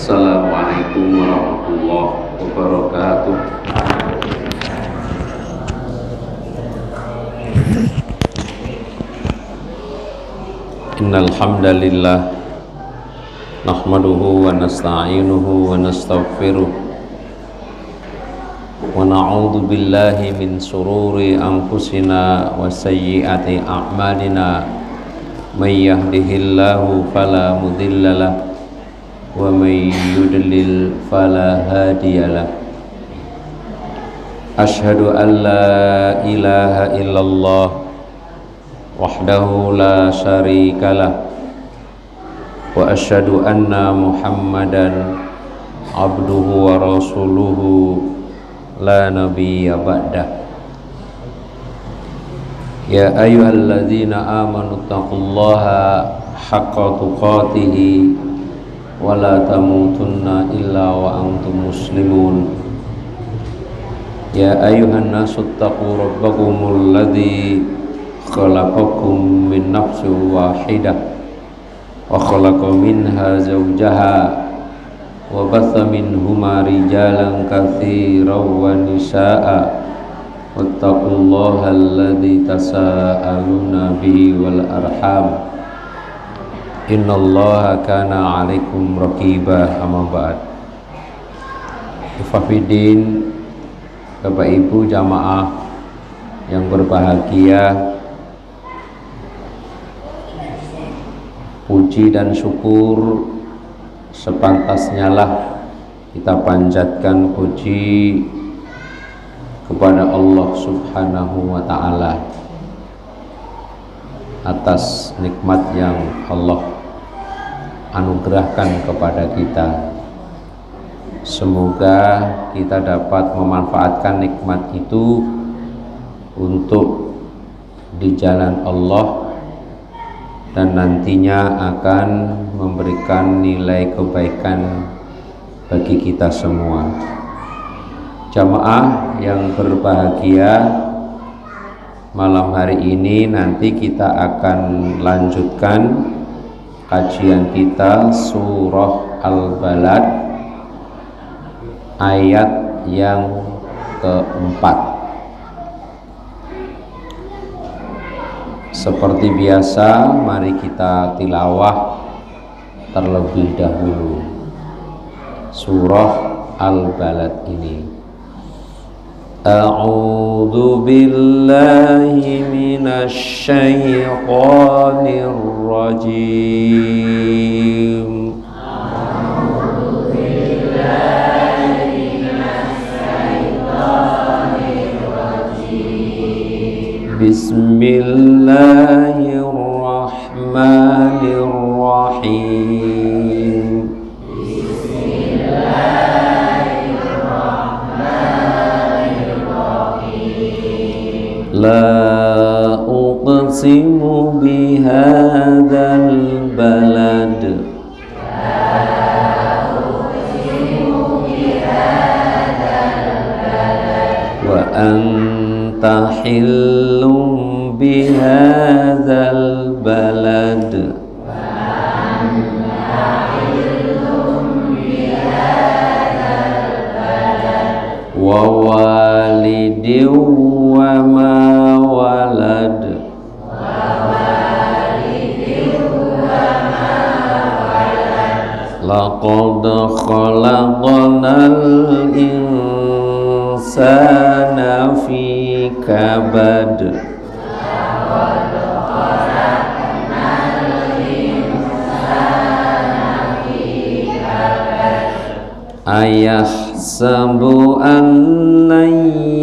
Assalamualaikum warahmatullahi wabarakatuh. Innal hamdalillah nahmaduhu wa nasta'inuhu wa nastaghfiruh wa na'udzu billahi min sururi anfusina wa sayyiati a'malina may yahdihillahu fala mudhillalah wa may yudlil fala hadiyalah. Asyhadu an la ilaha illallah wahdahu la syarikalah wa asyhadu anna muhammadan abduhu wa rasuluhu la nabiyya ba'dah. Ya ayyuhalladzina amanu taqullaha haqqa tuqatih wa la tamutunna illa wa antum muslimun. Ya ayyuhan nasu taqu rabbakumul ladzi khalaqakum min nafsin wahidah wa khalaqa minha zawjaha wa batha minhuma rijalan katsiran wa nisaa'a wattaqullaha alladzi tasaaluna bihi wal arham innallaha kana 'alaikum raqiba. Amma ba'd. Ikhwafidin, Bapak Ibu jamaah yang berbahagia, puji dan syukur sepantasnya lah kita panjatkan puji kepada Allah Subhanahu wa ta'ala atas nikmat yang Allah anugerahkan kepada kita. Semoga kita dapat memanfaatkan nikmat itu untuk di jalan Allah dan nantinya akan memberikan nilai kebaikan bagi kita semua. Jamaah yang berbahagia, malam hari ini nanti kita akan lanjutkan kajian kita surah Al-Balad ayat yang keempat. Seperti biasa, mari kita tilawah terlebih dahulu surah Al-Balad ini. A'udzu billahi minasy syaithanir rajim. A'udzu billahi minasy syaithanir rajim. Bismillahirrahmanirrahim. La uqsimu bihadzal balad wa anta hillum bihadzal balad wa walidin wa ma walad laqad khalaqnal insana fi kabad ayahsabu an lan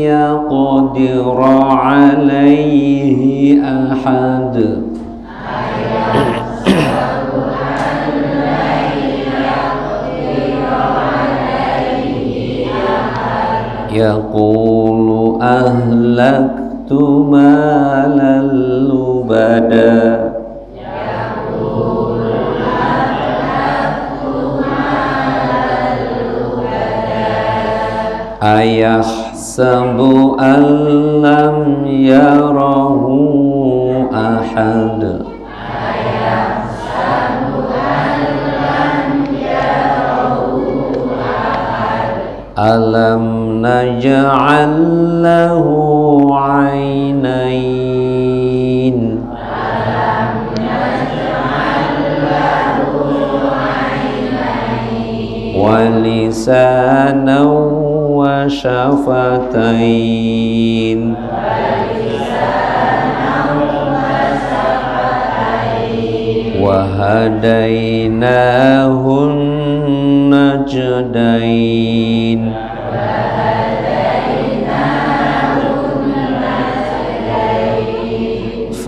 yaqdira alaihi ahad yaqulu ahlaktu malal lubada ayahsabu an lam yarahu ahad ayahsabu an lam yarahu Alam naj'al lahu 'ainain wa lisanan wa syafatain wa hadainahun najdain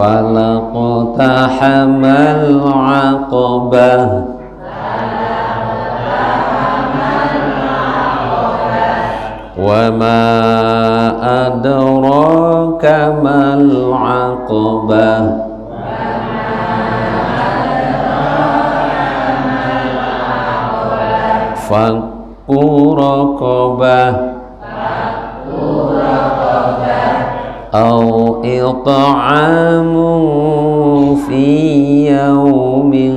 falaqtahamal 'aqabah wa ma adraka mal 'aqabah fakku raqabah au it'amun fi yaumin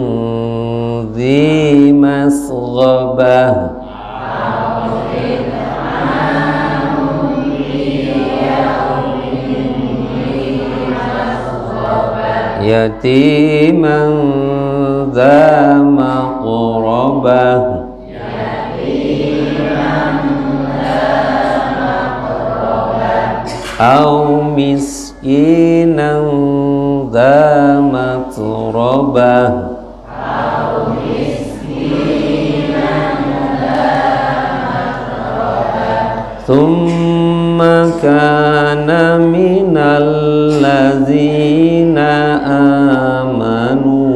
dhi masghabah yatiman dha maqrabah au miskinan dha matrabah thumma kana minal ladzina amanu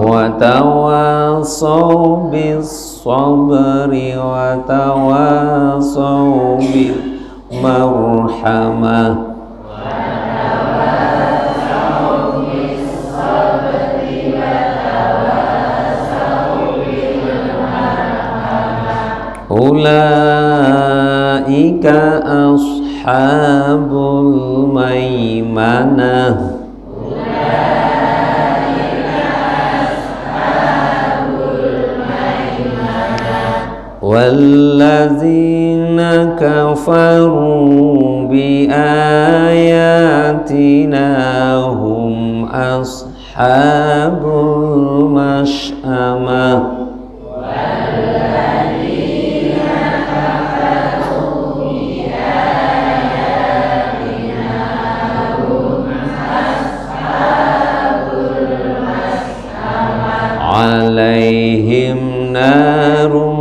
wa tawasaw bis sabri wa tawasaw bil marhamah ulaika ashabul maimanah walladzina kafaru bi ayatina hum ashabul mash'amah alaihim narum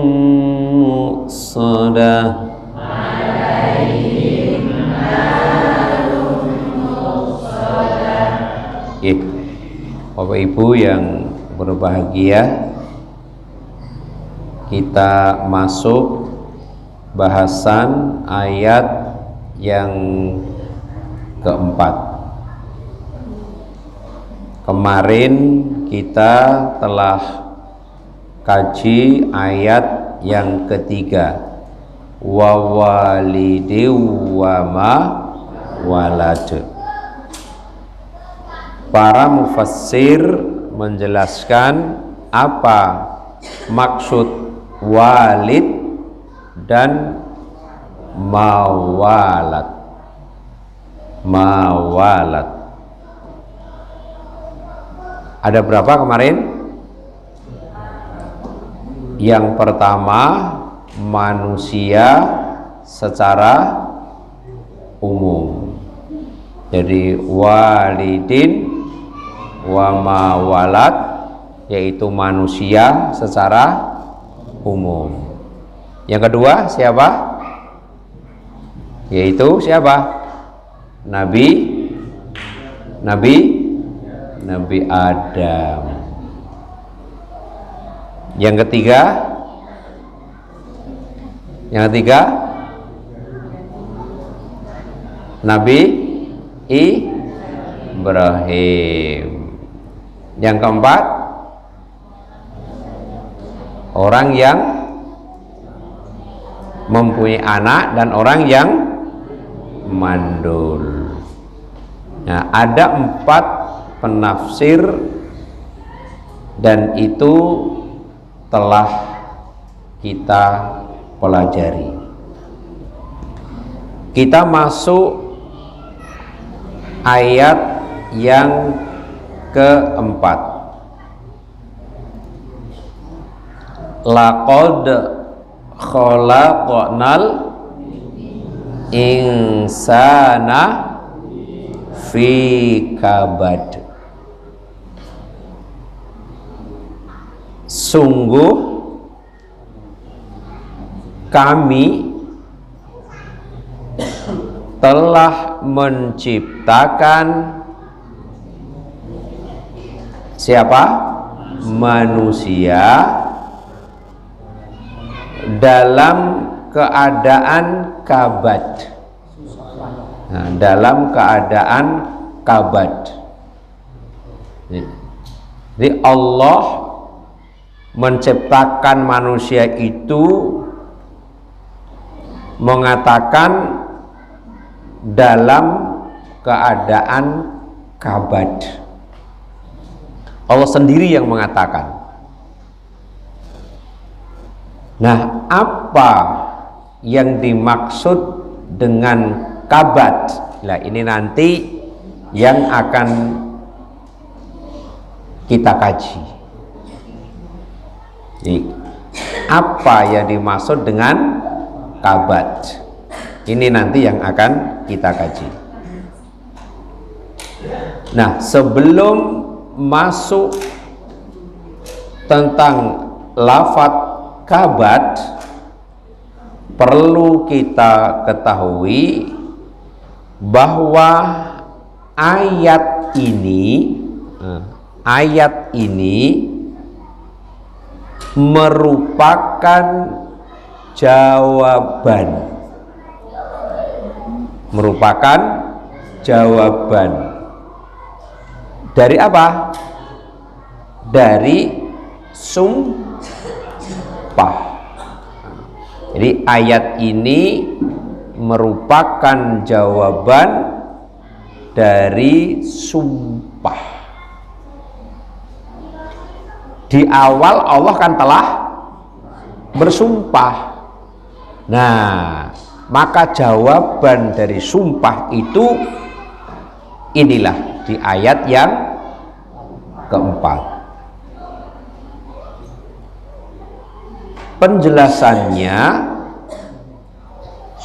muqsadah. Bapak Ibu yang berbahagia, kita masuk bahasan ayat yang keempat. Kemarin kita telah kaji ayat yang ketiga, wa walidi wa ma walad. Para mufassir menjelaskan apa maksud walid dan mawalad. Mawalad. Ada berapa kemarin? Yang pertama, manusia secara umum. Jadi walidin wa mawalad, yaitu manusia secara umum. Yang kedua siapa? Yaitu siapa? Nabi Adam. Yang ketiga Nabi Ibrahim. Yang keempat, orang yang mempunyai anak dan orang yang mandul. Nah, ada 4 penafsir dan itu telah kita pelajari. Kita masuk ayat yang keempat. Laqad khalaqnal insana fi kabad. Sungguh kami telah menciptakan siapa? Manusia dalam keadaan kabad. Nah, dalam keadaan kabad. Jadi Allah menciptakan manusia itu mengatakan dalam keadaan kabad. Allah sendiri yang mengatakan. Nah, apa yang dimaksud dengan kabad? Nah, ini nanti yang akan kita kaji. Jadi, apa yang dimaksud dengan kabad? Ini nanti yang akan kita kaji. Nah, sebelum masuk tentang lafadz kabad, perlu kita ketahui bahwa ayat ini merupakan jawaban. Dari apa? Dari sumpah. Jadi ayat ini merupakan jawaban dari sumpah. Di awal Allah kan telah bersumpah. Nah, maka jawaban dari sumpah itu inilah di ayat yang keempat. Penjelasannya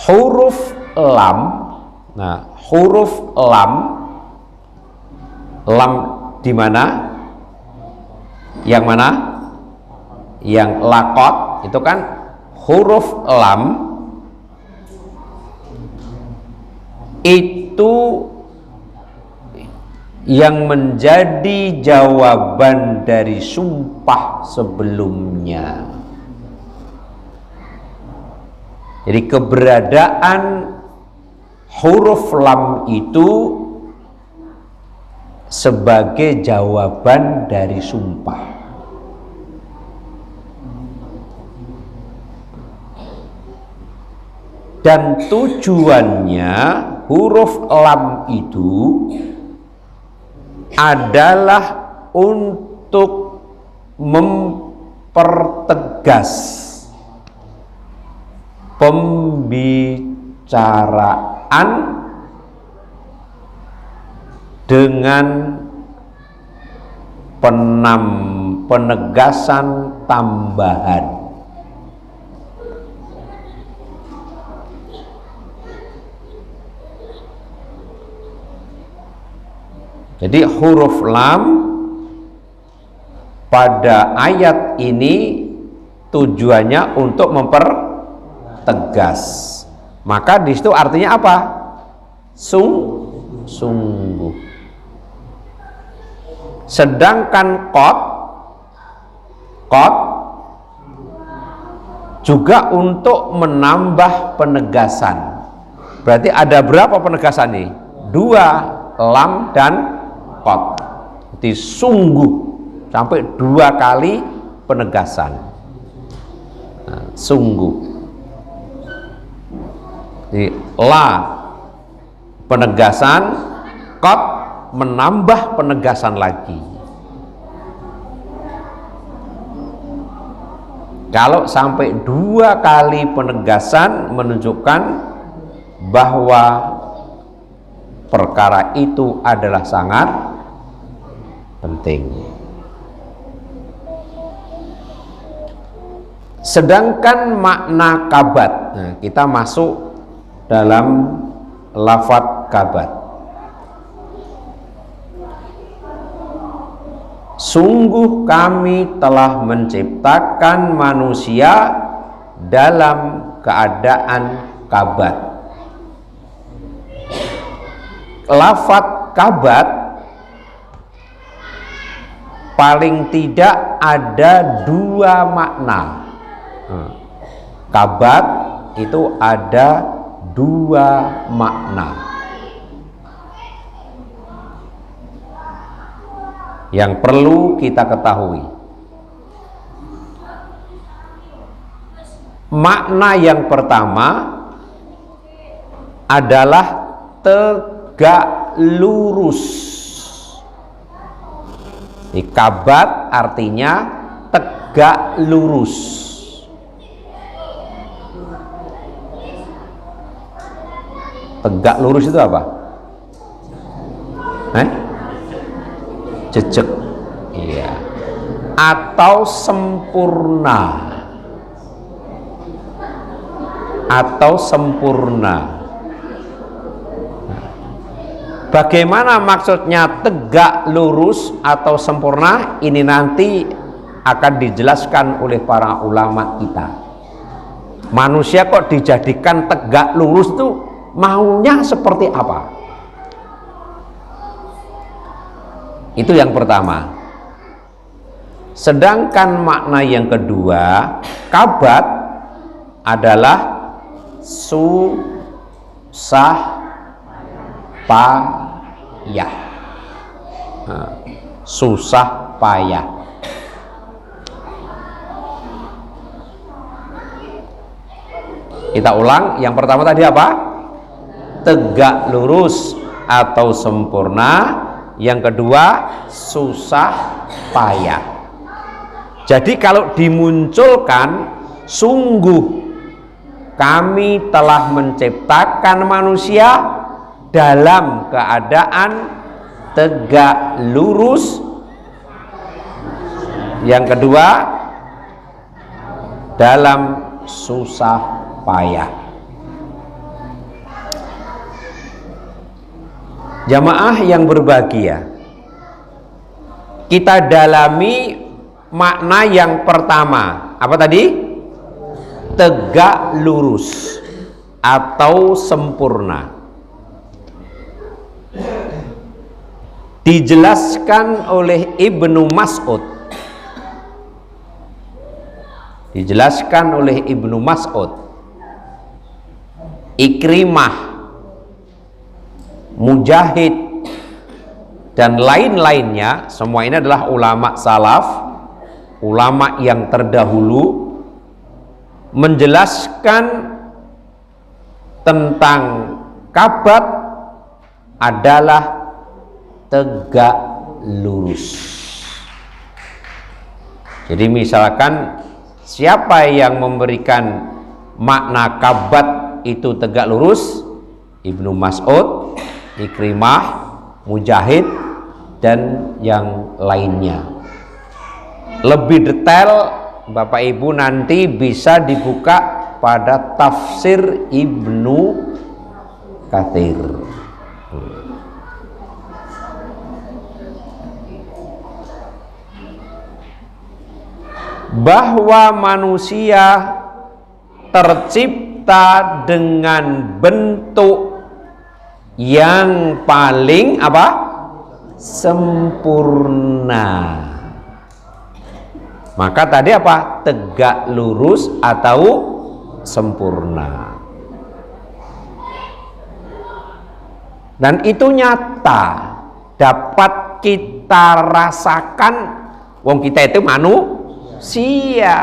huruf lam. Nah, huruf lam di mana? Yang mana? Yang laqad itu kan huruf lam itu yang menjadi jawaban dari sumpah sebelumnya. Jadi keberadaan huruf lam itu sebagai jawaban dari sumpah. Dan tujuannya huruf lam itu adalah untuk mempertegas pembicaraan dengan penegasan tambahan. Jadi huruf lam pada ayat ini tujuannya untuk mempertegas. Maka di situ artinya apa? Sungguh. Sedangkan qad juga untuk menambah penegasan. Berarti ada berapa penegasan nih? 2, lam dan qad. Jadi sungguh sampai 2 kali penegasan. Nah, sungguh. Jadi la penegasan, isqat, menambah penegasan lagi. Kalau sampai 2 kali penegasan menunjukkan bahwa perkara itu adalah sangat penting. Sedangkan makna kabat, nah, kita masuk dalam lafadz kabat. Sungguh kami telah menciptakan manusia dalam keadaan kabat. Lafadz kabat paling tidak ada 2 makna. Kabat itu ada 2 makna yang perlu kita ketahui. Makna yang pertama adalah tegak lurus. Kabat artinya tegak lurus. Tegak lurus itu apa? Jejak, iya. Atau sempurna. Atau sempurna. Bagaimana maksudnya tegak lurus atau sempurna? Ini nanti akan dijelaskan oleh para ulama kita. Manusia kok dijadikan tegak lurus tuh maunya seperti apa? Itu yang pertama. Sedangkan makna yang kedua, kabat adalah susah payah. Susah payah. Kita ulang, yang pertama tadi apa? Tegak lurus atau sempurna. Yang kedua, susah payah. Jadi kalau dimunculkan, sungguh kami telah menciptakan manusia dalam keadaan tegak lurus. Yang kedua, dalam susah payah. Jamaah yang berbahagia, kita dalami makna yang pertama. Apa tadi? Tegak lurus atau sempurna. Dijelaskan oleh Ibnu Mas'ud. Dijelaskan oleh Ibnu Mas'ud, Ikrimah, Mujahid, dan lain-lainnya. Semua ini adalah ulama salaf, ulama yang terdahulu, menjelaskan tentang kabat adalah tegak lurus. Jadi misalkan siapa yang memberikan makna kabat itu tegak lurus? Ibnu Mas'ud, Ikrimah, Mujahid, dan yang lainnya. Lebih detail Bapak Ibu nanti bisa dibuka pada tafsir Ibnu Katsir. Bahwa manusia tercipta dengan bentuk yang paling apa? Sempurna. Maka tadi apa? Tegak lurus atau sempurna. Dan itu nyata, dapat kita rasakan. Wong kita itu manusia,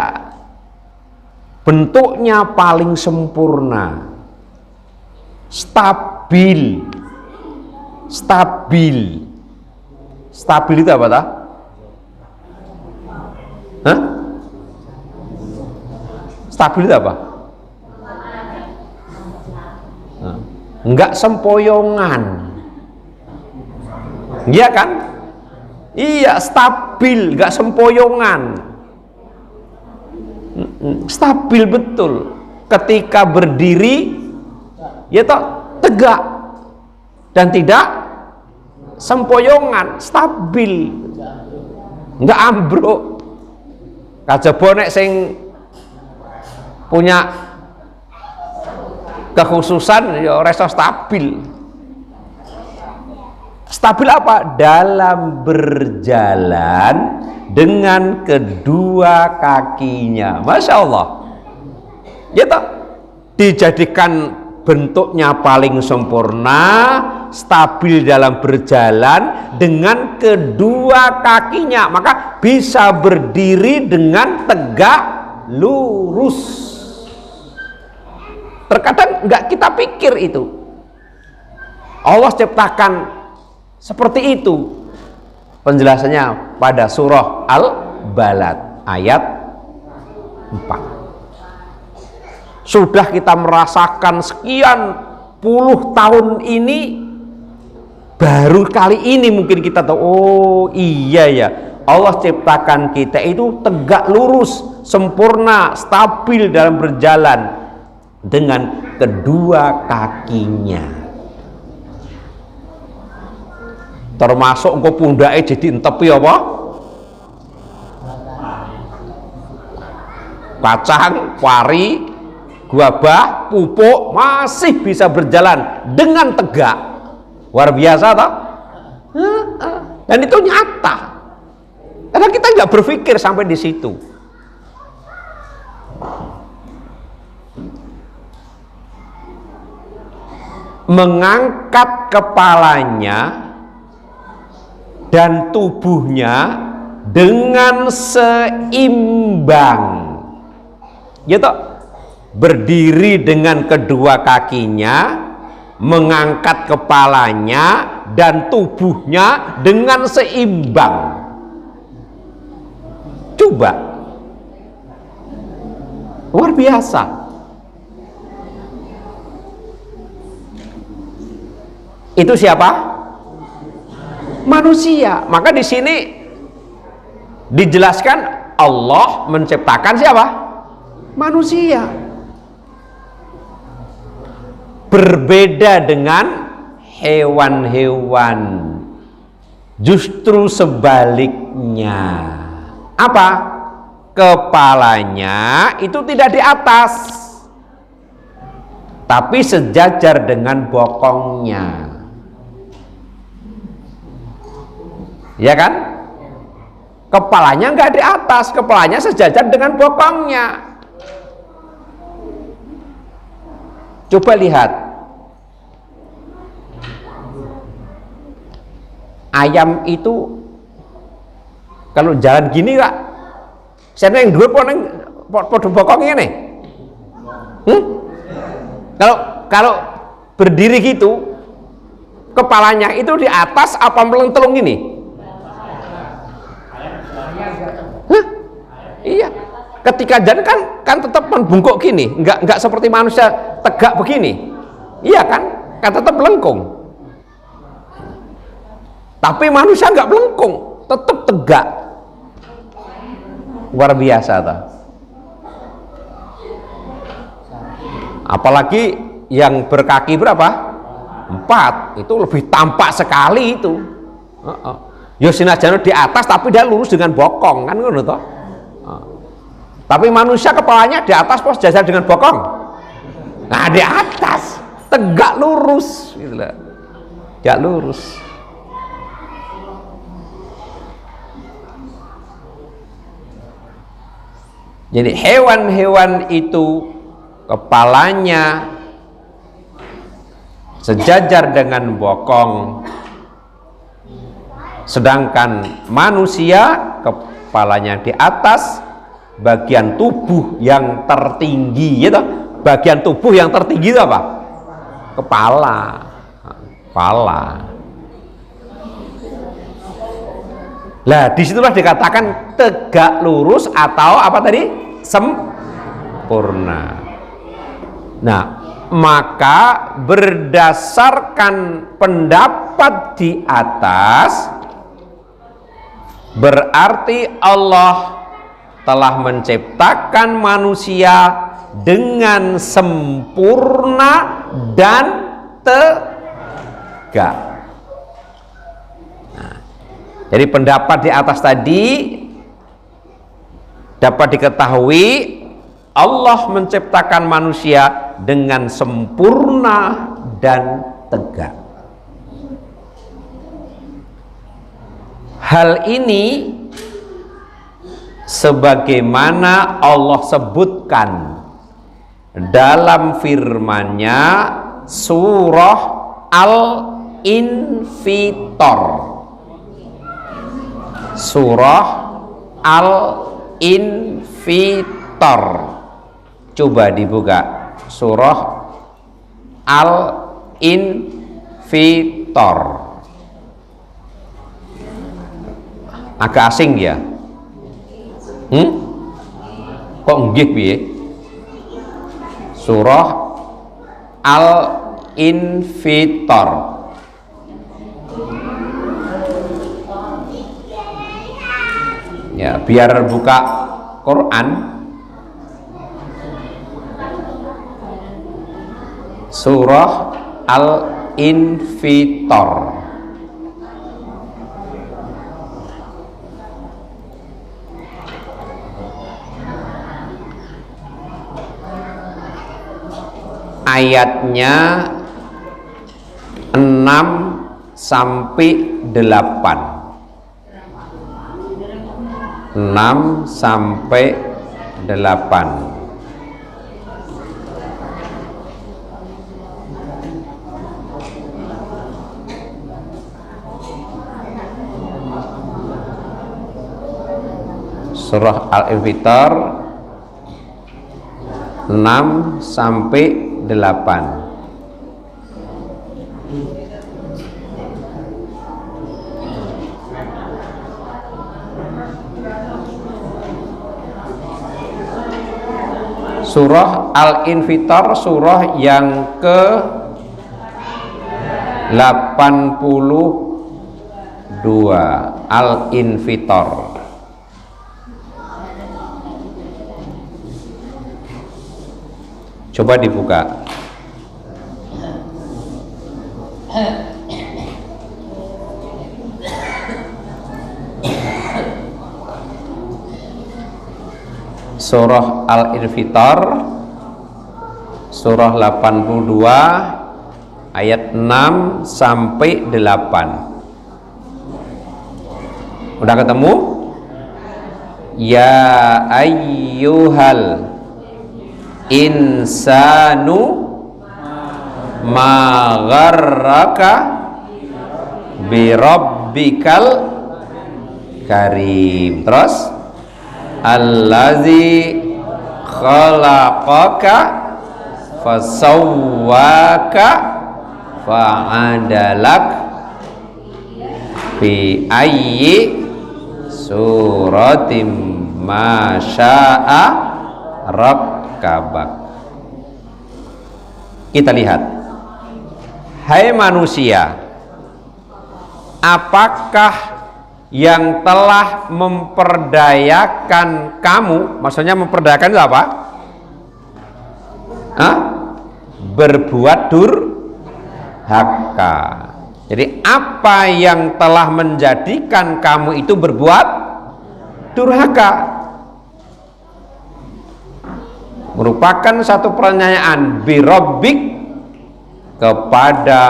bentuknya paling sempurna, stabil, stabil. Stabil itu apa tak? Hah? Stabil itu apa? Enggak sempoyongan. Iya kan? Iya, stabil, enggak sempoyongan. Stabil betul. Ketika berdiri, ya toh tegak dan tidak sempoyongan, stabil, enggak ambruk. Kajaba nek sing punya kekhususan ya ora iso stabil. Stabil apa? Dalam berjalan dengan kedua kakinya. Masya Allah. Ya toh, dijadikan bentuknya paling sempurna, stabil dalam berjalan dengan kedua kakinya, maka bisa berdiri dengan tegak lurus. Terkadang nggak kita pikir itu. Allah ciptakan seperti itu. Penjelasannya pada surah Al-Balad ayat 4. Sudah kita merasakan sekian puluh tahun ini, baru kali ini mungkin kita tahu, oh iya ya, Allah ciptakan kita itu tegak lurus, sempurna, stabil dalam berjalan dengan kedua kakinya. Termasuk engko pundake jadi entepi apa? Kacang, pari, guabah, pupuk masih bisa berjalan dengan tegak. Luar biasa toh? Dan itu nyata. Karena kita nggak berpikir sampai di situ. Mengangkat kepalanya dan tubuhnya dengan seimbang, gitu. Berdiri dengan kedua kakinya, mengangkat kepalanya dan tubuhnya dengan seimbang. Coba, luar biasa. Itu siapa? Manusia. Maka di sini dijelaskan Allah menciptakan siapa? Manusia. Berbeda dengan hewan-hewan. Justru sebaliknya. Apa? Kepalanya itu tidak di atas, tapi sejajar dengan bokongnya. Ya kan? Kepalanya nggak di atas, kepalanya sejajar dengan bokongnya. Coba lihat, ayam itu kalau jalan gini kak, saya yang dua podo bokongnya nih. Kalau berdiri gitu, kepalanya itu di atas apa melentelung ini? Iya. Ketika jalan kan tetap membungkuk gini, nggak seperti manusia tegak begini. Iya kan tetap melengkung. Tapi manusia nggak melengkung, tetap tegak. Luar biasa toh. Apalagi yang berkaki berapa? 4, itu lebih tampak sekali itu. Ya sinajano di atas tapi dia lurus dengan bokong kan ngono toh. Tapi manusia kepalanya di atas pos jajar dengan bokong. Nah di atas tegak lurus gitu lah. Tegak lurus. Jadi hewan-hewan itu kepalanya sejajar dengan bokong, sedangkan manusia kepalanya di atas, bagian tubuh yang tertinggi, gitu. Bagian tubuh yang tertinggi itu apa? Kepala. Lah disitulah dikatakan tegak lurus atau apa tadi? Sempurna. Nah, maka berdasarkan pendapat di atas, berarti Allah telah menciptakan manusia dengan sempurna dan tegak. Nah, jadi pendapat di atas tadi dapat diketahui Allah menciptakan manusia dengan sempurna dan tegak. Hal ini sebagaimana Allah sebutkan dalam firman-Nya surah Al-Infitor. Surah Al-Infitor. Coba dibuka surah Al-Infitor. Agak asing ya? Kok nggih piye? Surah Al-Infitor. Ya, biar buka Quran. Surah Al-Infitor. Ayatnya 6 sampai 8. 6 sampai 8. Surah Al-Infitor 6 sampai 8. Surah Al-Infitor surah yang ke 82. Al-Infitor. Coba dibuka. Surah Al-Infitor surah 82 ayat 6 sampai 8. Udah ketemu? Ya ayyuhal insanu ma gharraka bi rabbikal karim. Terus allazi khalaqaka fasawwaka fa'adalak fi ayyi suratim ma syaa rakkabak. Kita lihat, hai manusia, apakah yang telah memperdayakan kamu? Maksudnya memperdayakan itu apa? Berbuat durhaka. Jadi apa yang telah menjadikan kamu itu berbuat durhaka? Merupakan satu pertanyaan birobbik, kepada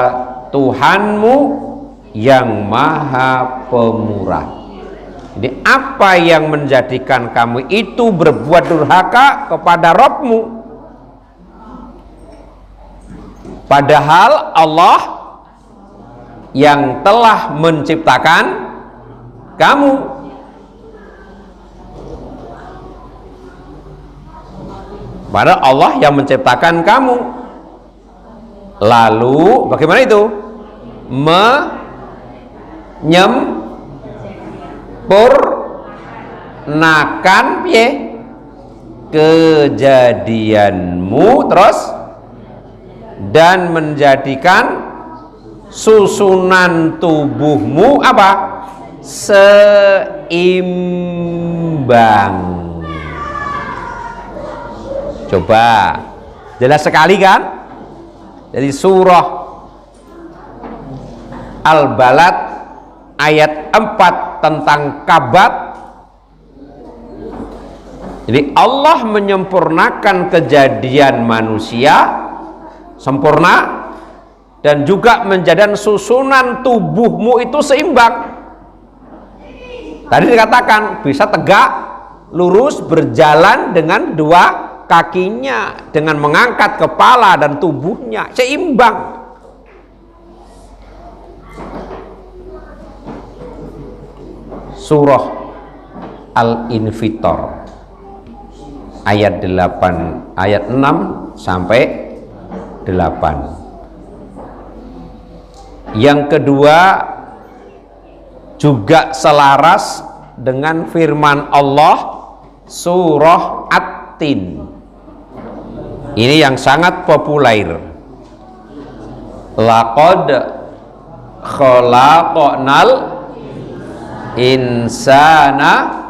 Tuhanmu yang maha pemurah. Jadi apa yang menjadikan kamu itu berbuat durhaka kepada Rabbmu? Padahal Allah yang telah menciptakan kamu. Padahal Allah yang menciptakan kamu. Lalu bagaimana itu? sempurnakan piye kejadianmu, terus dan menjadikan susunan tubuhmu apa? Seimbang. Coba jelas sekali kan? Jadi surah Al-Balad ayat 4 tentang kabat. Jadi Allah menyempurnakan kejadian manusia sempurna dan juga menjadikan susunan tubuhmu itu seimbang. Tadi dikatakan bisa tegak, lurus, berjalan dengan dua kakinya, dengan mengangkat kepala dan tubuhnya seimbang. Surah Al-Infitor ayat 8, ayat 6 sampai 8. Yang kedua juga selaras dengan firman Allah surah At-Tin. Ini yang sangat populer. Laqad khalaqnal insana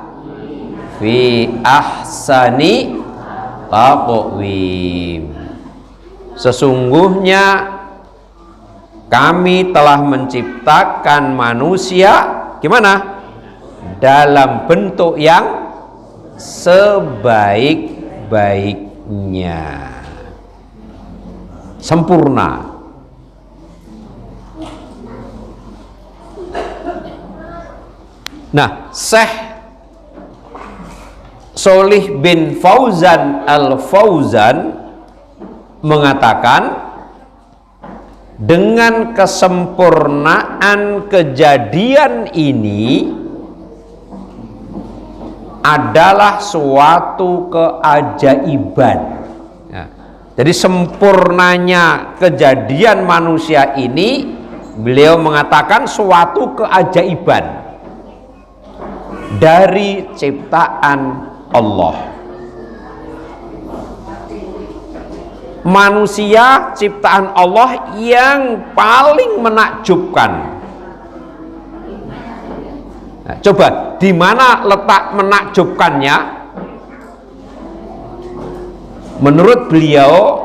fi ahsani taqwim. Sesungguhnya kami telah menciptakan manusia gimana? Dalam bentuk yang sebaik-baiknya, sempurna. Nah, Syekh Sholih bin Fauzan Al-Fauzan mengatakan dengan kesempurnaan kejadian ini adalah suatu keajaiban. Ya. Jadi sempurnanya kejadian manusia ini, beliau mengatakan suatu keajaiban dari ciptaan Allah. Manusia ciptaan Allah yang paling menakjubkan. Nah, coba di mana letak menakjubkannya? Menurut beliau,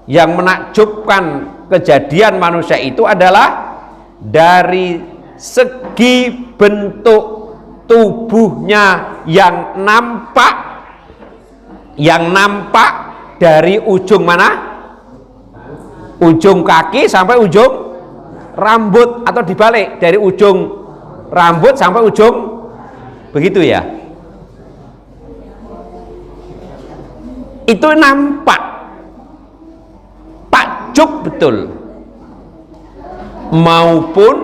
yang menakjubkan kejadian manusia itu adalah dari segi bentuk tubuhnya yang nampak dari ujung mana? Ujung kaki sampai ujung rambut, atau dibalik dari ujung rambut sampai ujung, begitu ya. Itu nampak, takjub betul. Maupun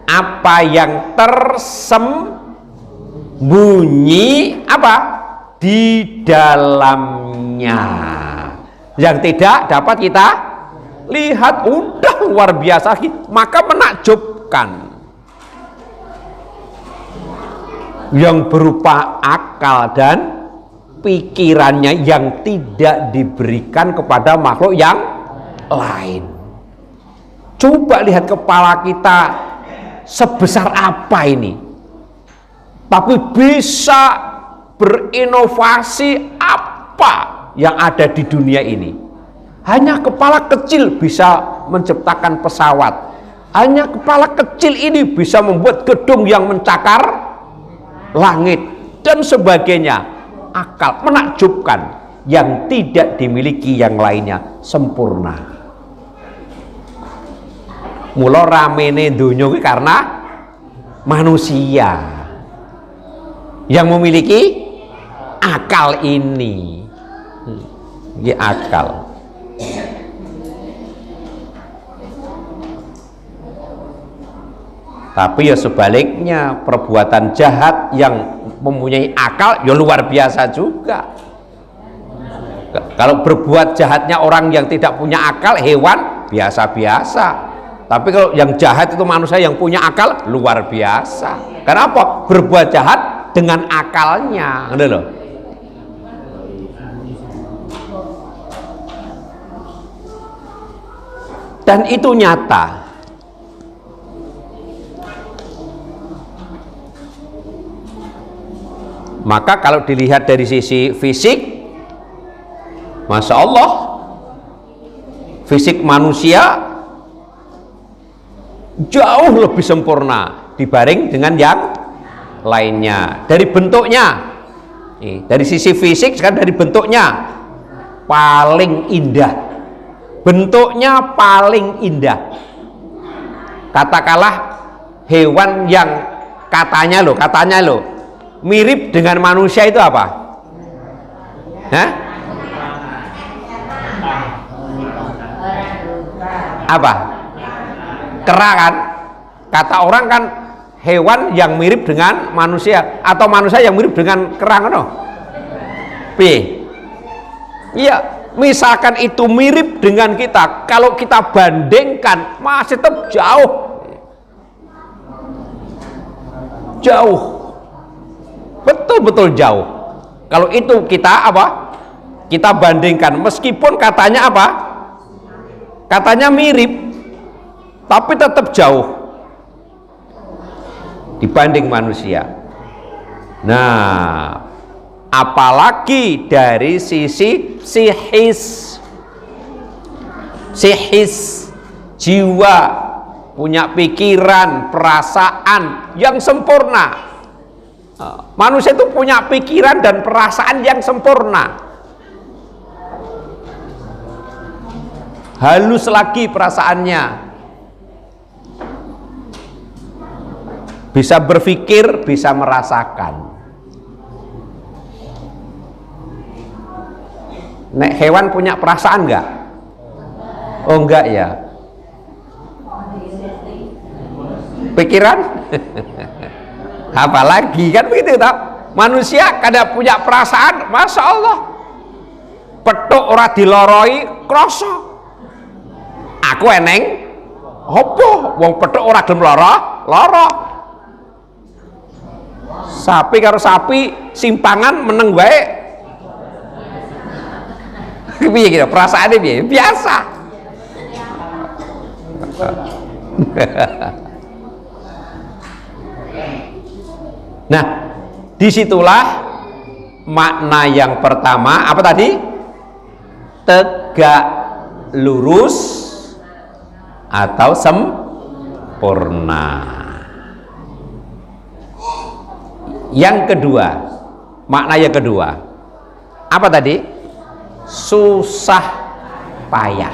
apa yang tersembunyi apa di dalamnya yang tidak dapat kita lihat, udah luar biasa, maka menakjubkan. Yang berupa akal dan pikirannya yang tidak diberikan kepada makhluk yang lain. Coba lihat kepala kita sebesar apa ini, tapi bisa berinovasi apa yang ada di dunia ini. Hanya kepala kecil bisa menciptakan pesawat, hanya kepala kecil ini bisa membuat gedung yang mencakar langit dan sebagainya. Akal menakjubkan yang tidak dimiliki yang lainnya, sempurna. Mula ramene donya kuwi karena manusia yang memiliki akal ini. Ini akal. Tapi ya sebaliknya, perbuatan jahat yang mempunyai akal ya luar biasa juga. Kalau berbuat jahatnya orang yang tidak punya akal, hewan biasa-biasa. Tapi kalau yang jahat itu manusia yang punya akal luar biasa. Kenapa? Berbuat jahat dengan akalnya, gitu loh. Dan itu nyata. Maka kalau dilihat dari sisi fisik, Masya Allah, fisik manusia jauh lebih sempurna dibanding dengan yang lainnya. Dari bentuknya, dari sisi fisik, sekarang dari bentuknya paling indah. Bentuknya paling indah. Katakanlah hewan yang katanya loh mirip dengan manusia itu apa? Hah? Apa? Kera kan? Kata orang kan hewan yang mirip dengan manusia atau manusia yang mirip dengan kera kan? Iya, misalkan itu mirip dengan kita, kalau kita bandingkan masih tetap jauh. Betul-betul jauh. Kalau itu kita apa? Kita bandingkan, meskipun katanya apa? Katanya mirip, tapi tetap jauh dibanding manusia. Nah, apalagi dari sisi psikis, jiwa, punya pikiran, perasaan yang sempurna. Manusia itu punya pikiran dan perasaan yang sempurna. Halus lagi perasaannya, bisa berpikir, bisa merasakan. Nek hewan punya perasaan enggak? Oh enggak ya. Pikiran? Apalagi kan begitu tak? Manusia kada punya perasaan, Masya Allah. Petuk ora diloroi kroso. Aku eneng opo wong petuk ora gelem lara. Sapi karo sapi simpangan meneng wae. Piye gitu perasaane piye? Biasa. Nah, disitulah makna yang pertama apa tadi? Tegak lurus atau sempurna. Yang kedua, makna yang kedua apa tadi? Susah payah.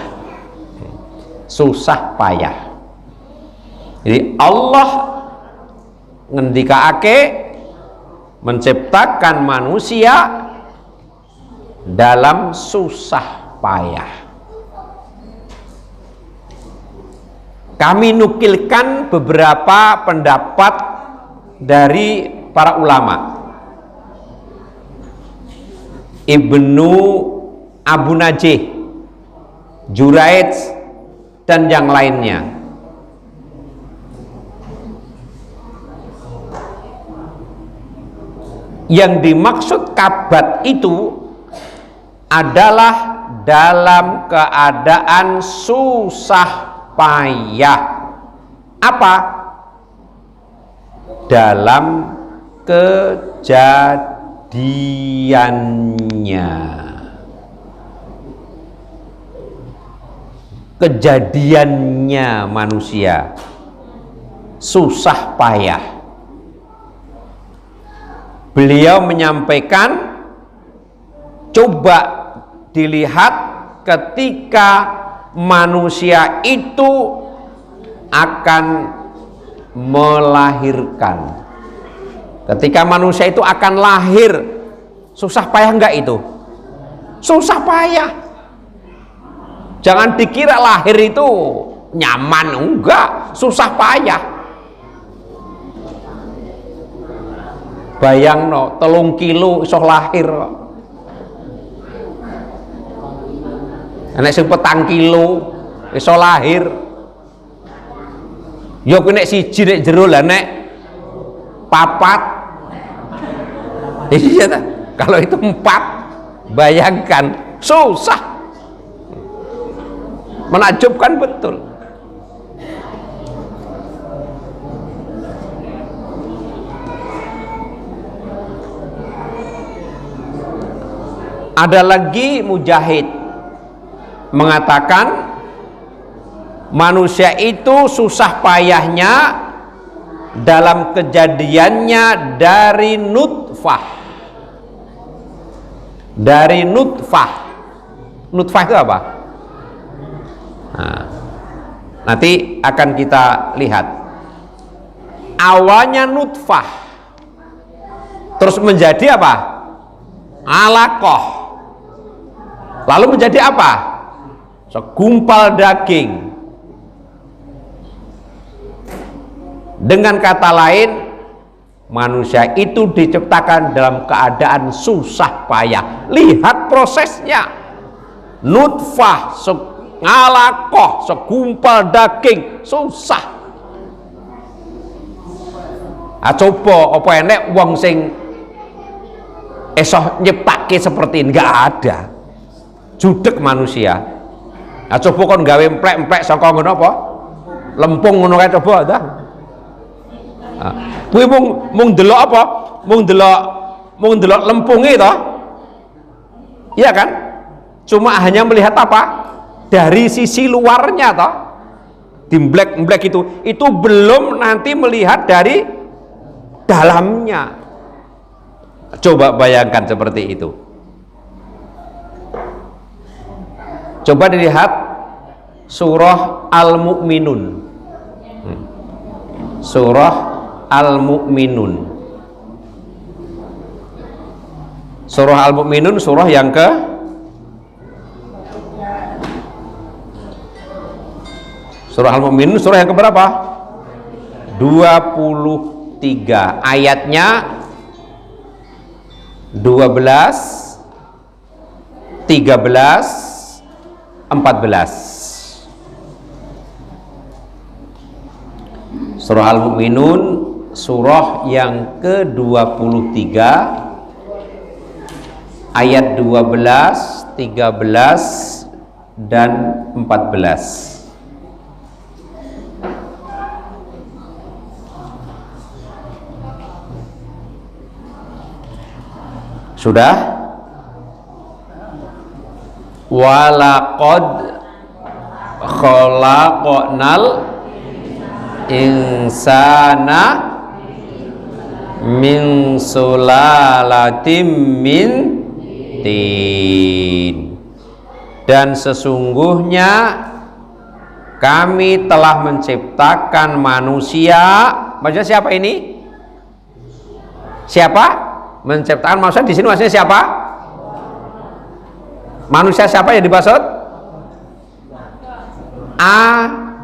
Susah payah. Jadi Allah ngendikaake menciptakan manusia dalam susah payah. Kami nukilkan beberapa pendapat dari para ulama. Ibnu Abu Najih, Juraij dan yang lainnya. Yang dimaksud kabat itu adalah dalam keadaan susah payah. Apa? Dalam kejadiannya manusia susah payah. Beliau menyampaikan, coba dilihat ketika manusia itu akan melahirkan. Ketika manusia itu akan lahir, susah payah enggak itu? Susah payah. Jangan dikira lahir itu nyaman, enggak, susah payah. Bayang no, 3 kilo iso lahir. Nek sing 4 kilo iso lahir. Ya kuwi nek siji nek jero lah nek papat. Iya ta? Kalau itu 4, bayangkan susah. Menakjubkan betul. Ada lagi Mujahid mengatakan manusia itu susah payahnya dalam kejadiannya dari nutfah. Dari nutfah. Nutfah itu apa? Nah, nanti akan kita lihat. Awalnya nutfah, terus menjadi apa? Alaqah. Lalu menjadi apa? Segumpal daging. Dengan kata lain, manusia itu diciptakan dalam keadaan susah payah. Lihat prosesnya. Nutfah, alaqah, segumpal daging, susah. Coba apa enek wong sing esoh nyiptake seperti ini? Nggak ada. Judek manusia. Coba kon gawe emplek-emplek saka ngono apa? Lempung ngono kae coba ta. Kuwi mung delok apa? Mung delok lempunge to. Iya kan? Cuma hanya melihat apa? Dari sisi luarnya to. Dimblek-mblek itu belum nanti melihat dari dalamnya. Coba bayangkan seperti itu. Coba dilihat surah Al-Mu'minun. Surah Al-Mu'minun. Surah Al-Mu'minun surah yang ke Surah Al-Mu'minun surah yang keberapa? 23. Ayatnya 12, 13, 14. Surah Al-Mu'minun surah yang ke-23 ayat 12, 13 dan 14. Sudah? Walaqad khalaqnal insana min sulalatim min tin. Dan sesungguhnya kami telah menciptakan manusia. Maksudnya siapa ini? Siapa? Menciptakan manusia di sini maksudnya siapa? Manusia siapa yang dimaksud? Adam.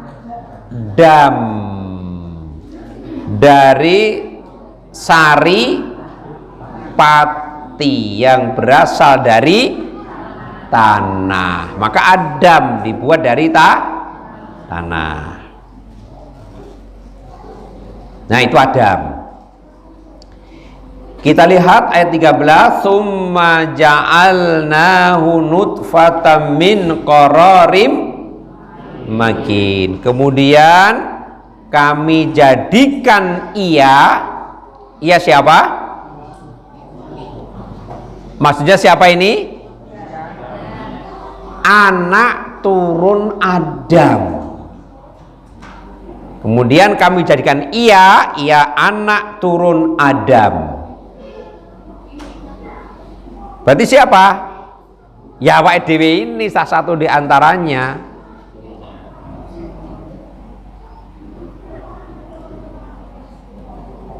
Dari sari pati yang berasal dari tanah. Maka Adam dibuat dari tanah. Nah, itu Adam. Kita lihat ayat 13, summa ja'alnahu nutfatan min qararim makin. Kemudian kami jadikan ia siapa? Maksudnya siapa ini? Anak turun Adam. Kemudian kami jadikan ia anak turun Adam. Berarti siapa? Ya awake dhewe ini salah satu di antaranya.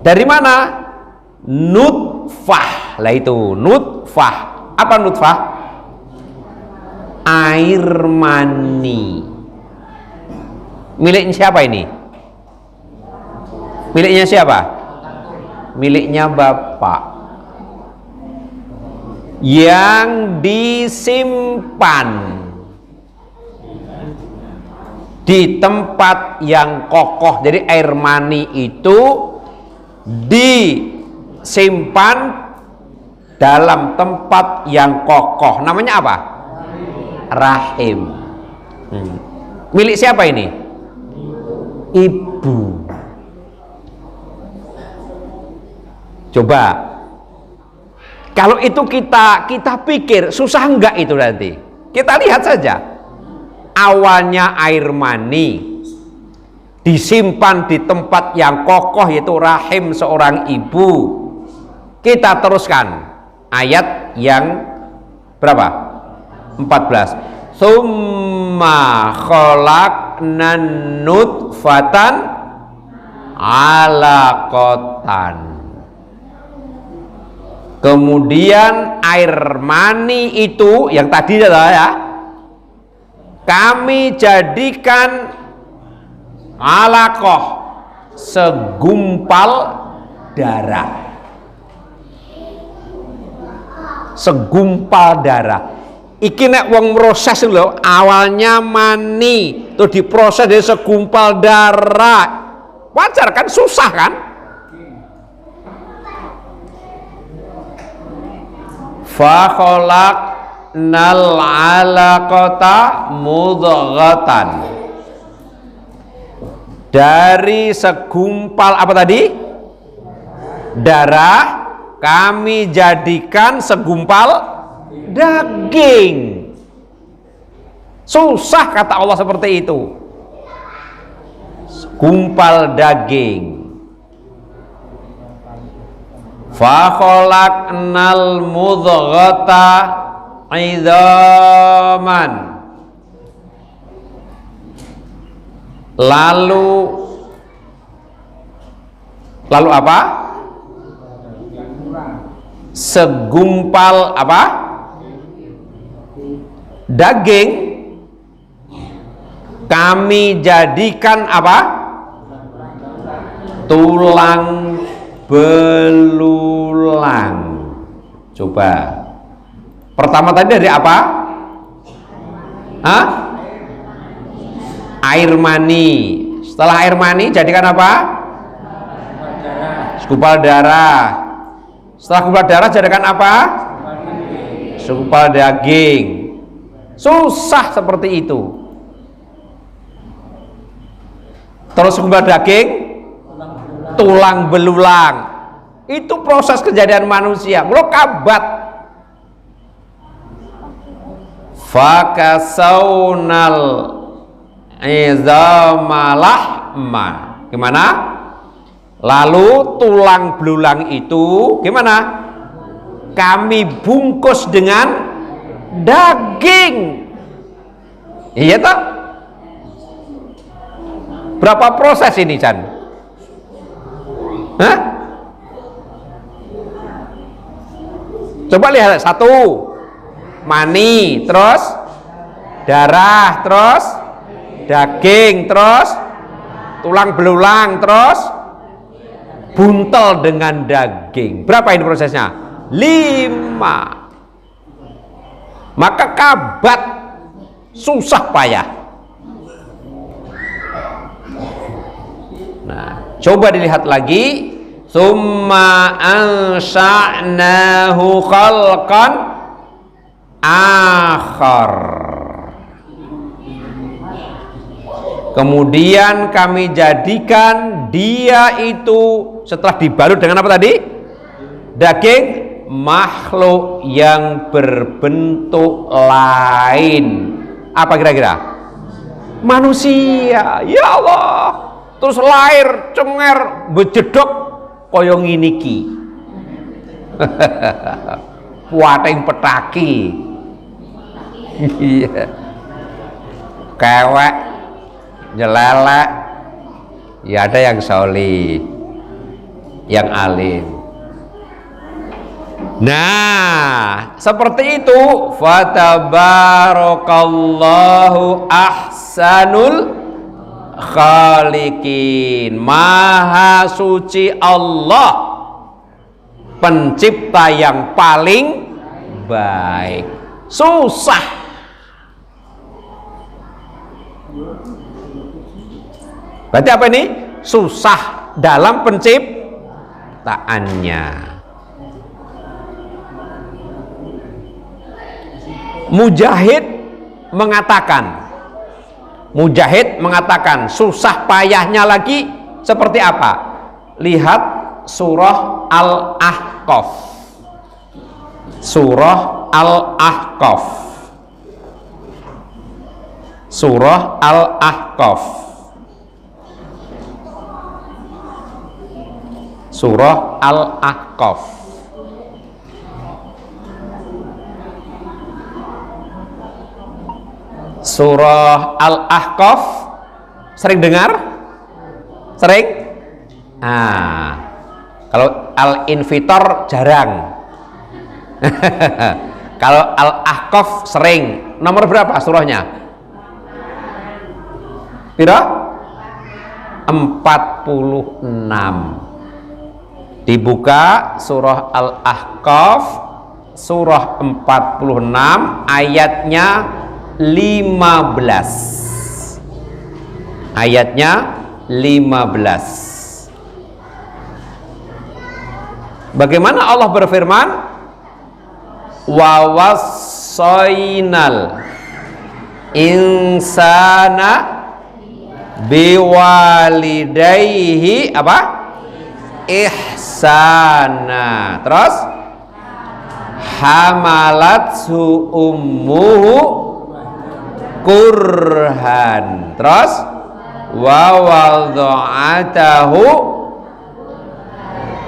Dari mana? Nutfah. Lah itu nutfah. Apa nutfah? Air mani. Miliknya siapa ini? Miliknya siapa? Miliknya bapak. Yang disimpan di tempat yang kokoh. Jadi air mani itu disimpan dalam tempat yang kokoh. Namanya apa? Rahim. Milik siapa ini? Ibu. Coba kalau itu kita pikir susah enggak itu nanti? Kita lihat saja. Awalnya air mani disimpan di tempat yang kokoh, yaitu rahim seorang ibu. Kita teruskan ayat yang berapa? 14. Tsumma khalaqnan nutfatan alaqatan. Kemudian air mani itu yang tadi adalah ya, kami jadikan alaqah, segumpal darah. Segumpal darah. Iki nek wong proses lho, awalnya mani terus diproses dari segumpal darah. Wajar kan? Susah kan? Fa khalaqnal 'alaqata mudghatan. Dari segumpal apa tadi? Darah kami jadikan segumpal daging. Susah kata Allah seperti itu. Segumpal daging. Fa khalaqnal mudghata 'idhaman. Lalu apa? Segumpal apa? Daging kami jadikan apa? Tulang belulang. Coba. Pertama tadi dari apa? Hah? Air mani. Setelah air mani jadikan apa? Segumpal darah. Setelah segumpal darah jadikan apa? Segumpal daging. Susah seperti itu. Terus segumpal daging, tulang belulang. Itu proses kejadian manusia. Mula kabat. Fakasaunal izama. Gimana? Lalu tulang belulang itu gimana? Kami bungkus dengan daging. Iya toh? Berapa proses ini, Chan? Hah? Coba lihat, satu mani, terus darah, terus daging, terus tulang belulang, terus buntel dengan daging. Berapa ini prosesnya? 5. Maka kabat, susah payah. Nah, coba dilihat lagi. Tsumma ansha'nahu khalqan akhar. Kemudian kami jadikan dia itu setelah dibalut dengan apa tadi? Daging, makhluk yang berbentuk lain. Apa kira-kira? Manusia. Ya Allah. Terus lahir cenger bejedok koyo ngene iki. Puating petaki. Iya. Kewek, nyelelek. Ya ada yang solih, yang alim. Nah, seperti itu. Fatabarakallahu ahsanul khaliqin. Maha suci Allah, pencipta yang paling baik. Susah. Berarti apa ini? Susah dalam penciptaannya. Mujahid mengatakan susah payahnya lagi seperti apa? Lihat surah Al-Ahqaf. Surah Al-Ahqaf. Surah Al-Ahqaf. Surah Al-Ahqaf. Surah Al-Ahqaf sering dengar? Sering? Kalau Al-Infitor jarang. Kalau Al-Ahqaf sering. Nomor berapa surahnya? Pira? 46. Dibuka surah Al-Ahqaf surah 46 ayatnya 15. Ayatnya 15. Bagaimana Allah berfirman? Wa wassaynal insana biwalidayhi apa? Ihsana. Terus hamalathu ummuhu kurhan. Terus wa wada'atahu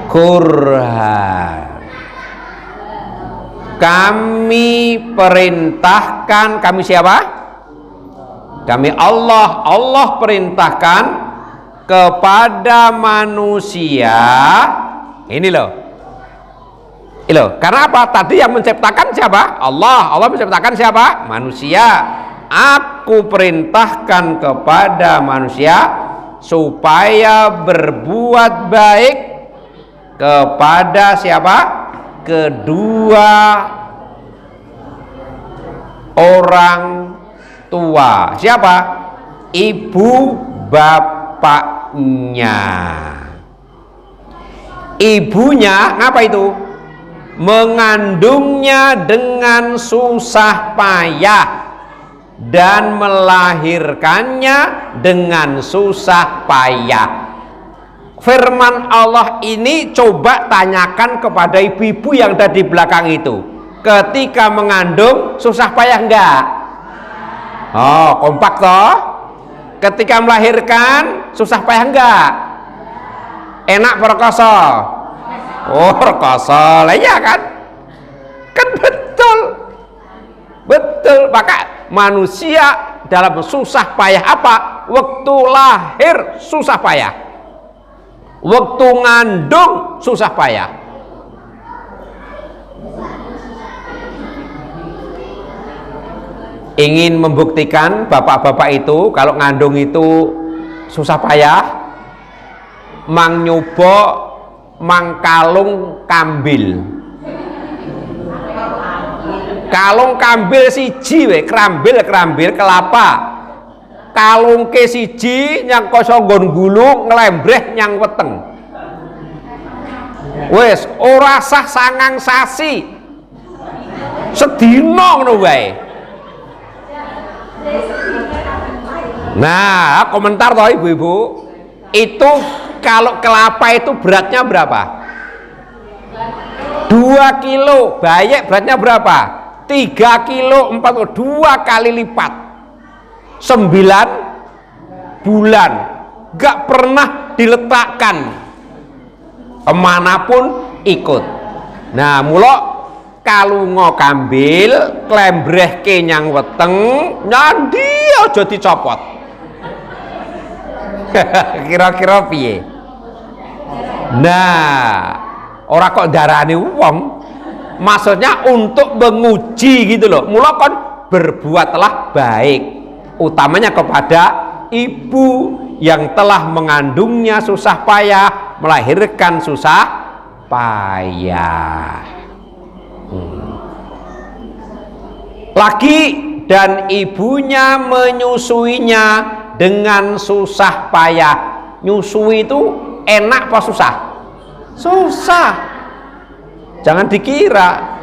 kurhan. Kami perintahkan, kami siapa? Kami Allah. Allah perintahkan kepada manusia. Ini loh. Karena apa? Tadi yang menciptakan siapa? Allah. Allah menciptakan siapa? Manusia. Aku perintahkan kepada manusia supaya berbuat baik kepada siapa? Kedua orang tua. Siapa? Ibu bapaknya. Ibunya ngapa itu? Mengandungnya dengan susah payah dan melahirkannya dengan susah payah. Firman Allah ini coba tanyakan kepada ibu-ibu yang ada di belakang itu. Ketika mengandung susah payah enggak? Oh, kompak toh? Ketika melahirkan susah payah enggak? Enak perkoso? Oh, perkoso. Lah iya kan? Kan betul. Betul. Maka manusia dalam susah payah apa? Waktu lahir susah payah. Waktu ngandung susah payah. Ingin membuktikan bapak-bapak itu kalau ngandung itu susah payah, mang nyoba mang kalung kambil. Kalung kambil siji we, kerambil kelapa. Kalung ke siji nyang koso nggon gulu nglembreh nyang weteng. Wes ora sah sangang sasi. Sedina ngono wae. Nah, komentar toh ibu-ibu. Itu kalau kelapa itu beratnya berapa? 2 kilo. Bayek beratnya berapa? 3 kilo 4, 2 kali lipat. 9 bulan gak pernah diletakkan kemanapun ikut. Nah, mula kalungo kambil klembreh kenyang weteng nyandi aja dicopot. Kira-kira piye? Nah, ora kok darani wong. Maksudnya untuk menguji gitu loh. Mula kon berbuatlah baik, utamanya kepada ibu yang telah mengandungnya susah payah, melahirkan susah payah. Lagi dan ibunya menyusuinya dengan susah payah. Nyusui itu enak apa susah? Susah. Jangan dikira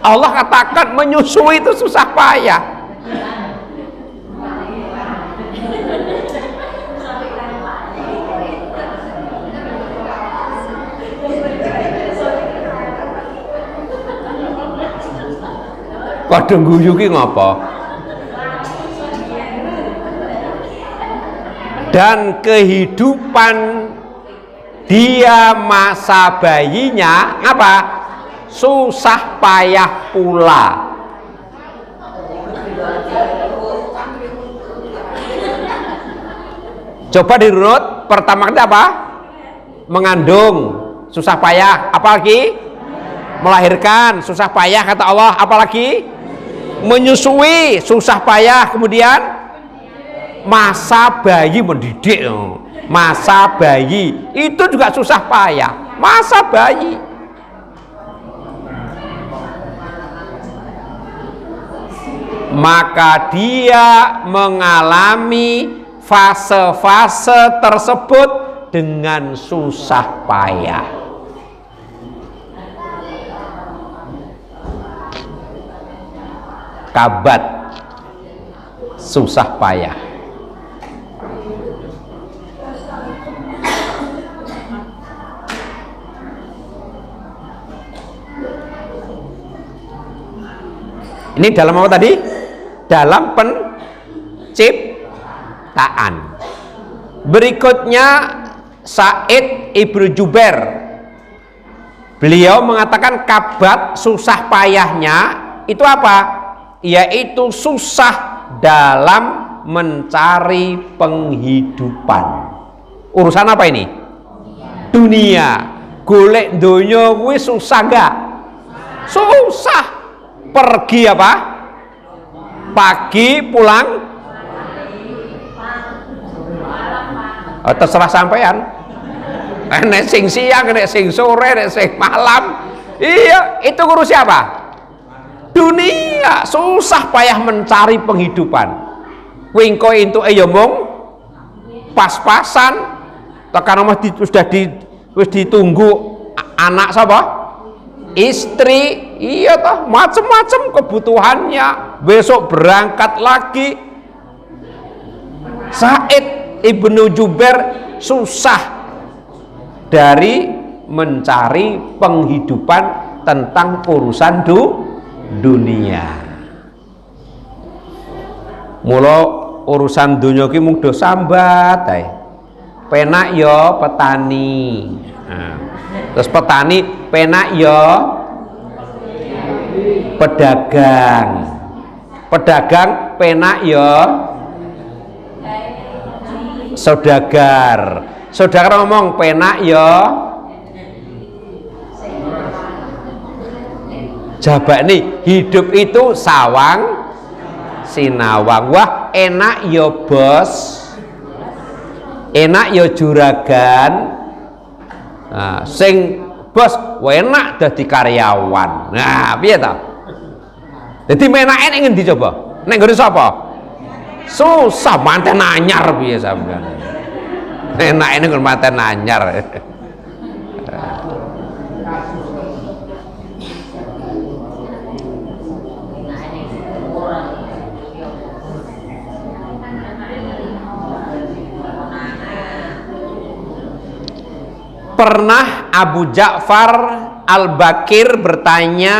Allah katakan menyusui itu susah payah. Padha guyu ki ngapa? Dan kehidupan dia masa bayinya apa? Susah payah pula. Coba dirunut, pertama kali apa? Mengandung, susah payah. Apalagi? Melahirkan, susah payah kata Allah. Apalagi? Menyusui, susah payah. Kemudian masa bayi, mendidik. Masa bayi itu juga susah payah. Masa bayi. Maka dia mengalami fase-fase tersebut dengan susah payah. Kabat, susah payah. Ini dalam apa tadi? Dalam penciptaan. Berikutnya Sa'id Ibnu Jubair. Beliau mengatakan kabat susah payahnya itu apa? Yaitu susah dalam mencari penghidupan. Urusan apa ini? Dunia. Golek donya kuwi susah enggak? Susah. Pergi apa? Pagi pulang terserah sampean. Nek sing siang, nek sing sore, nek sing malam. Iya, itu ngurus siapa? Dunia. Susah payah mencari penghidupan. Wingko itu ya mung pas-pasan. Tekan omah wis ditunggu anak sapa? Istri. Iya toh, macam-macam kebutuhannya. Besok berangkat lagi. Sa'id Ibnu Jubair susah dari mencari penghidupan tentang urusan dunia. Mula urusan dunia ki mung do sambat ae. Penak ya petani. Nah, terus petani penak ya pedagang. Pedagang penak ya saudagar. Saudagar ngomong penak ya jabat nih. Hidup itu sawang sinawang. Wah enak ya bos, enak ya juragan. Nah, sing bos enak dadi karyawan. Nah piye ta? Dadi menake nek ngendi coba? Nek nggone sapa? Susah manten anyar piye sampean. Enake nek manten anyar. Pernah Abu Ja'far Al-Bakir bertanya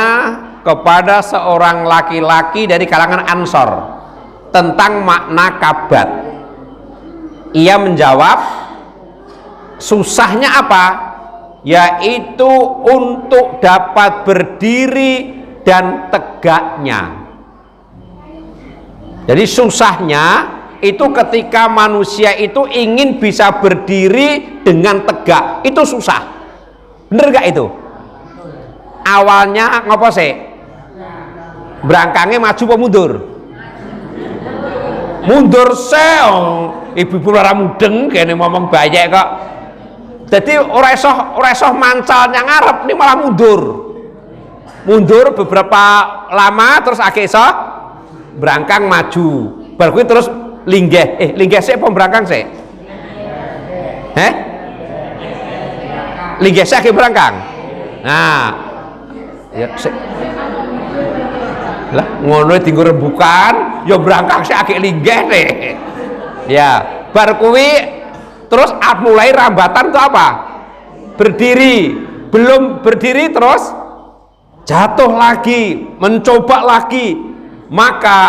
kepada seorang laki-laki dari kalangan Ansor tentang makna kabat. Ia menjawab, susahnya apa? Yaitu untuk dapat berdiri dan tegaknya. Jadi susahnya itu ketika manusia itu ingin bisa berdiri dengan tegak, itu susah. Bener gak itu? Awalnya ngopo sih? Berangkangnya maju apa mundur? Mundur seong. Ibu-ibu lara mudeng kene ngomong banyak kok. Jadi ora iso mancal yang ngarep, ini malah mundur. Mundur beberapa lama terus akhirnya iso berangkang maju. Baru terus linggih sik apa brangkang sik? Linggih sik brangkang. Nah, ya sik. Lah ngono dienggo rembukan, ya brangkang sik agek linggih nih. Ya, bar kuwi terus mulai rambatan ke apa? Berdiri. Belum berdiri terus jatuh lagi, mencoba lagi. Maka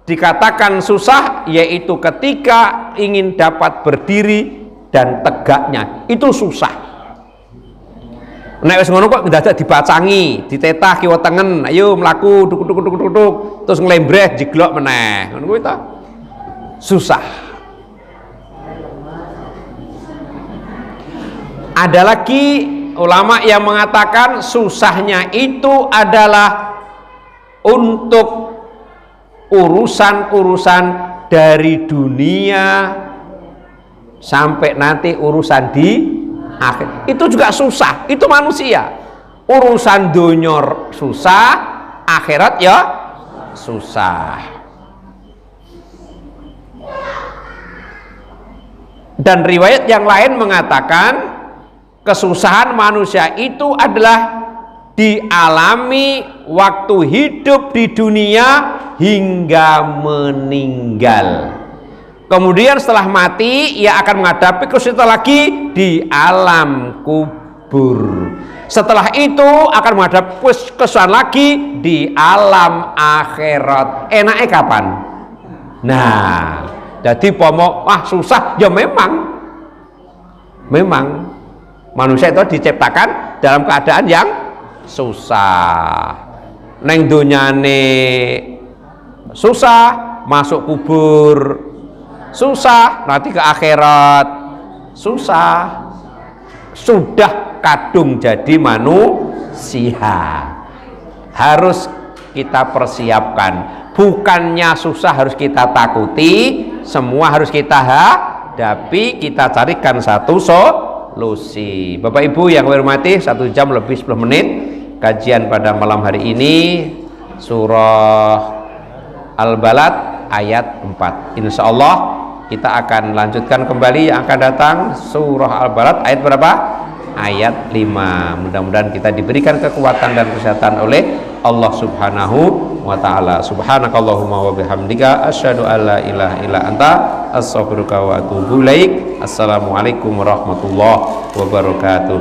dikatakan susah, yaitu ketika ingin dapat berdiri dan tegaknya itu susah. Nek wis ngono kok dadak dibacangi, ditetah kiwa tengen, ayo mlaku duk terus nglembreh jiglok meneh. Ngono kuwi ta? Susah. Ada lagi ulama yang mengatakan susahnya itu adalah untuk urusan-urusan dari dunia sampai nanti urusan di akhir. Itu juga susah, itu manusia. Urusan dunia susah, akhirat ya susah. Dan riwayat yang lain mengatakan kesusahan manusia itu adalah dialami waktu hidup di dunia hingga meninggal. Kemudian setelah mati ia akan menghadapi kesulitan lagi di alam kubur. Setelah itu akan menghadapi kesulitan lagi di alam akhirat. Enaknya kapan? Nah, jadi pomo susah ya memang manusia itu diciptakan dalam keadaan yang susah. Neng donyane susah, masuk kubur susah, nanti ke akhirat susah. Sudah kadung jadi manusia, harus kita persiapkan. Bukannya susah harus kita takuti, semua harus kita hadapi, kita carikan satu solusi. Bapak Ibu yang saya hormati, 1 jam lebih 10 menit kajian pada malam hari ini surah Al-Balad ayat 4. Insya Allah kita akan lanjutkan kembali yang akan datang surah Al-Balad ayat berapa? Ayat 5. Mudah-mudahan kita diberikan kekuatan dan kesehatan oleh Allah Subhanahu wa ta'ala. Subhanakallahumma wa bihamdika asyhadu an la ilaha illa anta astaghfiruka wa atubu ilaik. Assalamualaikum warahmatullahi wabarakatuh.